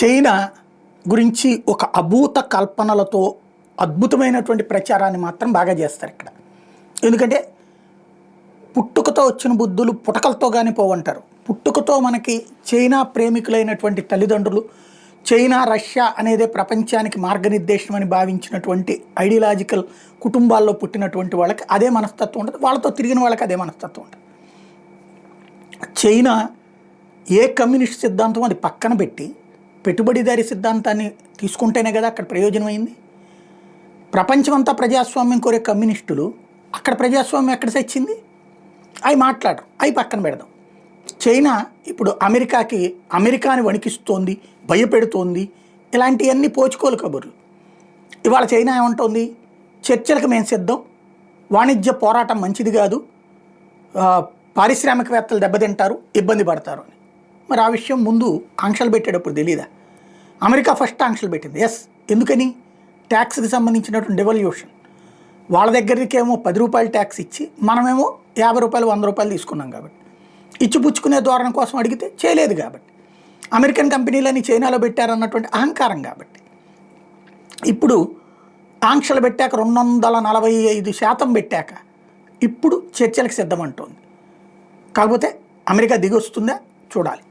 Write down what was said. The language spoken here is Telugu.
చైనా గురించి ఒక అభూత కల్పనలతో అద్భుతమైనటువంటి ప్రచారాన్ని మాత్రం బాగా చేస్తారు ఇక్కడ. ఎందుకంటే పుట్టుకతో వచ్చిన బుద్ధులు పుటకలతో కానీ పోవంటారు. పుట్టుకతో మనకి చైనా ప్రేమికులైనటువంటి తల్లిదండ్రులు, చైనా రష్యా అనేదే ప్రపంచానికి మార్గనిర్దేశం అని భావించినటువంటి ఐడియాలజికల్ కుటుంబాల్లో పుట్టినటువంటి వాళ్ళకి అదే మనస్తత్వం ఉంటుంది. వాళ్ళతో తిరిగిన వాళ్ళకి అదే మనస్తత్వం ఉంటుంది. చైనా ఏ కమ్యూనిస్ట్ సిద్ధాంతం అది పక్కన పెట్టి పెట్టుబడిదారీ సిద్ధాంతాన్ని తీసుకుంటేనే కదా అక్కడ ప్రయోజనమైంది. ప్రపంచమంతా ప్రజాస్వామ్యం కోరే కమ్యూనిస్టులు అక్కడ ప్రజాస్వామ్యం ఎక్కడ తెచ్చింది? అవి మాట్లాడరు, అవి పక్కన పెడదాం. చైనా ఇప్పుడు అమెరికాని వణికిస్తోంది, భయపెడుతోంది, ఇలాంటివన్నీ పోచుకోలు కబుర్లు. ఇవాళ చైనా ఏమంటోంది? చర్చలకు మేము సిద్ధం, వాణిజ్య పోరాటం మంచిది కాదు, పారిశ్రామికవేత్తలు దెబ్బతింటారు, ఇబ్బంది పడతారు అని. మరి ఆ విషయం ముందు ఆంక్షలు పెట్టేటప్పుడు తెలీదా? అమెరికా ఫస్ట్ ఆంక్షలు పెట్టింది. ఎస్, ఎందుకని? ట్యాక్స్కి సంబంధించినటువంటి డెవల్యూషన్. వాళ్ళ దగ్గరికేమో 10 రూపాయలు ట్యాక్స్ ఇచ్చి మనమేమో 50 రూపాయలు 100 రూపాయలు తీసుకున్నాం కాబట్టి, ఇచ్చిపుచ్చుకునే ధోరణి కోసం అడిగితే చేయలేదు కాబట్టి, అమెరికన్ కంపెనీలని చైనాలో పెట్టారన్నటువంటి అహంకారం కాబట్టి. ఇప్పుడు ఆంక్షలు పెట్టాక 245% పెట్టాక ఇప్పుడు చర్చలకు సిద్ధమంటోంది. కాకపోతే అమెరికా దిగొస్తుందా చూడాలి.